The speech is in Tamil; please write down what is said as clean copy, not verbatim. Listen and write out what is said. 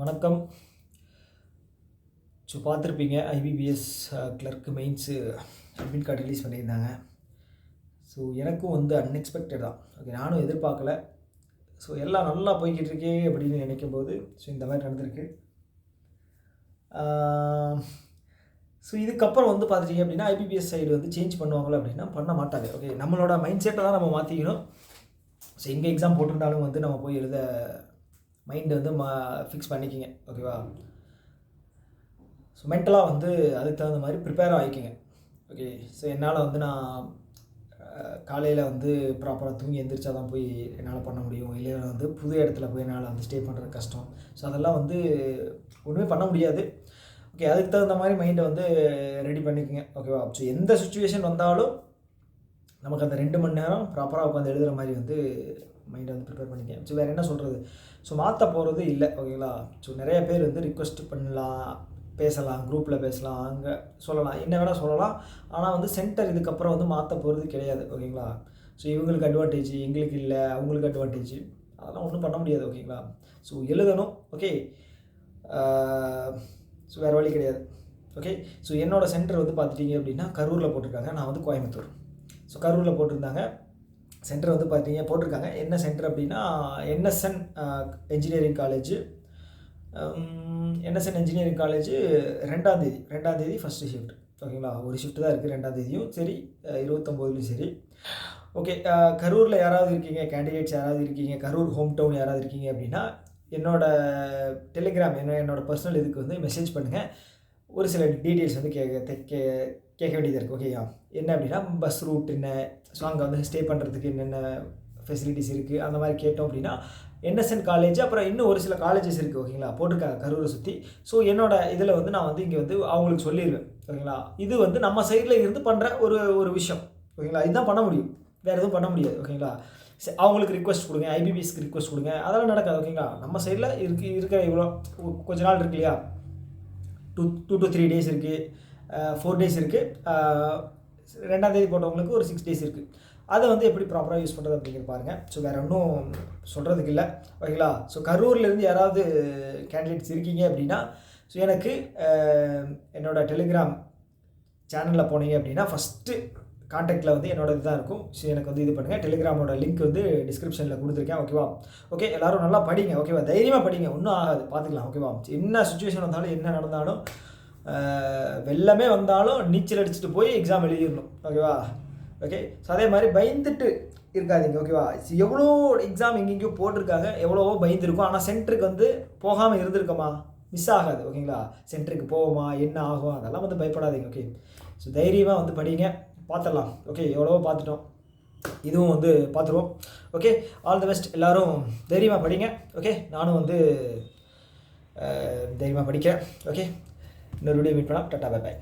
வணக்கம். ஸோ பார்த்துருப்பீங்க IBPS clerk mains admit card release பண்ணியிருந்தாங்க. ஸோ எனக்கும் வந்து அன்எக்ஸ்பெக்டட் தான். ஓகே, நானும் எதிர்பார்க்கல. ஸோ எல்லாம் நல்லா போய்கிட்டு இருக்கே அப்படின்னு நினைக்கும்போது ஸோ இந்த மாதிரி நடந்திருக்கு. ஸோ இதுக்கப்புறம் வந்து பார்த்துட்டிங்க அப்படின்னா ஐபிபிஎஸ் சைடு வந்து சேஞ்ச் பண்ணுவாங்களோ அப்படின்னா பண்ண மாட்டாங்க. ஓகே, நம்மளோட மைண்ட் செட்டை தான் நம்ம மாற்றிக்கணும். ஸோ எங்கே எக்ஸாம் போட்டிருந்தாலும் வந்து நம்ம போய் எழுத மைண்டை வந்து ஃபிக்ஸ் பண்ணிக்கிங்க. ஓகேவா? ஸோ மென்டலாக வந்து அதுக்கு தகுந்த மாதிரி ப்ரிப்பேர் ஆகிக்கிங்க. ஓகே, ஸோ என்னால் வந்து நான் காலையில் வந்து ப்ராப்பராக தூங்கி எந்திரிச்சா தான் போய் என்னால் பண்ண முடியும். இல்லைன்னா வந்து புது இடத்துல போய் என்னால் வந்து ஸ்டே பண்ணுறது கஷ்டம். ஸோ அதெல்லாம் வந்து ஒன்றுமே பண்ண முடியாது. ஓகே, அதுக்கு தகுந்த மாதிரி மைண்டை வந்து ரெடி பண்ணிக்கோங்க. ஓகேவா? ஸோ எந்த சுச்சுவேஷன் வந்தாலும் நமக்கு அந்த 2 மணி நேரம் ப்ராப்பராக உட்காந்து எழுதுகிற மாதிரி வந்து மைண்டை வந்து ப்ரிப்பேர் பண்ணிக்கேன். ஸோ வேறு என்ன சொல்கிறது? ஸோ மாற்ற போகிறது இல்லை. ஓகேங்களா? ஸோ நிறைய பேர் வந்து ரிக்வெஸ்ட் பண்ணலாம், பேசலாம், குரூப்பில் பேசலாம், அங்கே சொல்லலாம், என்ன வேணால் சொல்லலாம். ஆனால் வந்து சென்டர் இதுக்கப்புறம் வந்து மாற்ற போகிறது கிடையாது. ஓகேங்களா? ஸோ இவங்களுக்கு அட்வான்டேஜ், எங்களுக்கு இல்லை, அவங்களுக்கு அட்வான்டேஜ், அதெல்லாம் ஒன்றும் பண்ண முடியாது. ஓகேங்களா? ஸோ எழுதணும். ஓகே, ஸோ வேறு வழி கிடையாது. ஓகே, ஸோ என்னோடய சென்டர் வந்து பார்த்துட்டிங்க அப்படின்னா கரூரில் போட்டிருக்காங்க. நான் வந்து கோயம்புத்தூர். ஸோ கரூரில் போட்டிருந்தாங்க. சென்டர் வந்து பார்த்தீங்க போட்டிருக்காங்க. என்ன சென்டர் அப்படின்னா NSN engineering college. NSN engineering college 2ஆம் தேதி ஃபஸ்ட்டு ஷிஃப்ட். ஓகேங்களா? ஒரு ஷிஃப்ட் தான் இருக்குது 2ஆம் தேதியும் சரி, 29லையும் சரி. ஓகே, கரூரில் யாராவது இருக்கீங்க, கேண்டிடேட்ஸ் யாராவது இருக்கீங்க, கரூர் ஹோம் டவுன் யாராவது இருக்கீங்க அப்படின்னா என்னோடய டெலிகிராம் என்னோடய பர்சனல் இதுக்கு வந்து மெசேஜ் பண்ணுங்கள். ஒரு சில டீட்டெயில்ஸ் வந்து கேட்க வேண்டியது இருக்குது. ஓகேயா? என்ன அப்படின்னா பஸ் ரூட் என்ன, ஸோ அங்கே வந்து ஸ்டே பண்ணுறதுக்கு என்னென்ன ஃபெசிலிட்டிஸ் இருக்குது, அந்த மாதிரி கேட்டோம் அப்படின்னா என்எஸ்என் காலேஜ், அப்புறம் இன்னும் ஒரு சில காலேஜஸ் இருக்குது. ஓகேங்களா? போட்டிருக்காங்க கரூரை சுற்றி. ஸோ என்னோடய இதில் வந்து நான் வந்து இங்கே வந்து அவங்களுக்கு சொல்லிடுவேன். ஓகேங்களா? இது வந்து நம்ம சைடில் இருந்து பண்ணுற ஒரு விஷயம். ஓகேங்களா? இதுதான் பண்ண முடியும், வேறு எதுவும் பண்ண முடியாது. ஓகேங்களா? அவங்களுக்கு ரிக்வெஸ்ட் கொடுங்க, ஐபிபிஎஸ்க்கு ரிக்வெஸ்ட் கொடுங்க, அதெல்லாம் நடக்காது. ஓகேங்களா? நம்ம சைடில் இருக்கிற இவ்வளோ கொஞ்ச நாள் இருக்கு இல்லையா, 2 to 3 டேஸ் இருக்குது, 4 டேஸ் இருக்குது, 2ஆம் தேதி போட்டவங்களுக்கு ஒரு 6 டேஸ் இருக்குது. அதை வந்து எப்படி ப்ராப்பராக யூஸ் பண்ணுறது அப்படிங்கிறது பாருங்கள். ஸோ வேறு ஒன்றும் சொல்கிறதுக்கு இல்லை. ஓகேங்களா? ஸோ கரூர்லேருந்து யாராவது கேண்டிடேட்ஸ் இருக்கீங்க அப்படின்னா ஸோ எனக்கு என்னோடய டெலிகிராம் சேனலில் போனீங்க அப்படின்னா ஃபஸ்ட்டு கான்டாக்டில் வந்து என்னோட இதுதான் இருக்கும். ஸோ எனக்கு வந்து இது பண்ணுங்கள். டெலிகிராமோட லிங்க் வந்து டிஸ்கிரிப்ஷனில் கொடுத்துருக்கேன். ஓகேவா? ஓகே, எல்லோரும் நல்லா படிங்க. ஓகேவா? தைரியமாக படிங்க, ஒன்றும் ஆகாது, பார்த்துக்கலாம். ஓகேவா? என்ன சுச்சுவேஷன் வந்தாலும் என்ன நடந்தாலும் வெள்ளமே வந்தாலும் நீச்சல் அடிச்சுட்டு போய் எக்ஸாம் எழுதிடணும். ஓகேவா? ஓகே, ஸோ அதே மாதிரி பயந்துட்டு இருக்காதிங்க. ஓகேவா? எவ்வளோ எக்ஸாம் எங்கெங்கேயோ போட்டிருக்காங்க, எவ்வளவோ பயந்துருக்கும். ஆனால் சென்டருக்கு வந்து போகாமல் இருந்திருக்கோமா, மிஸ் ஆகாது. ஓகேங்களா? சென்டருக்கு போவோமா, என்ன ஆகும், அதெல்லாம் வந்து பயப்படாதீங்க. ஓகே, ஸோ தைரியமாக வந்து படிங்க, பார்த்துடலாம். ஓகே, எவ்வளவோ பார்த்துட்டோம், இதுவும் வந்து பார்த்துருவோம். Okay, all the best. எல்லோரும் தைரியமாக படிங்க. ஓகே, நானும் வந்து தைரியமாக படிக்கிறேன். ஓகே, இன்னொரு வீடியோ மீட் பண்ணலாம். Tata, bye bye.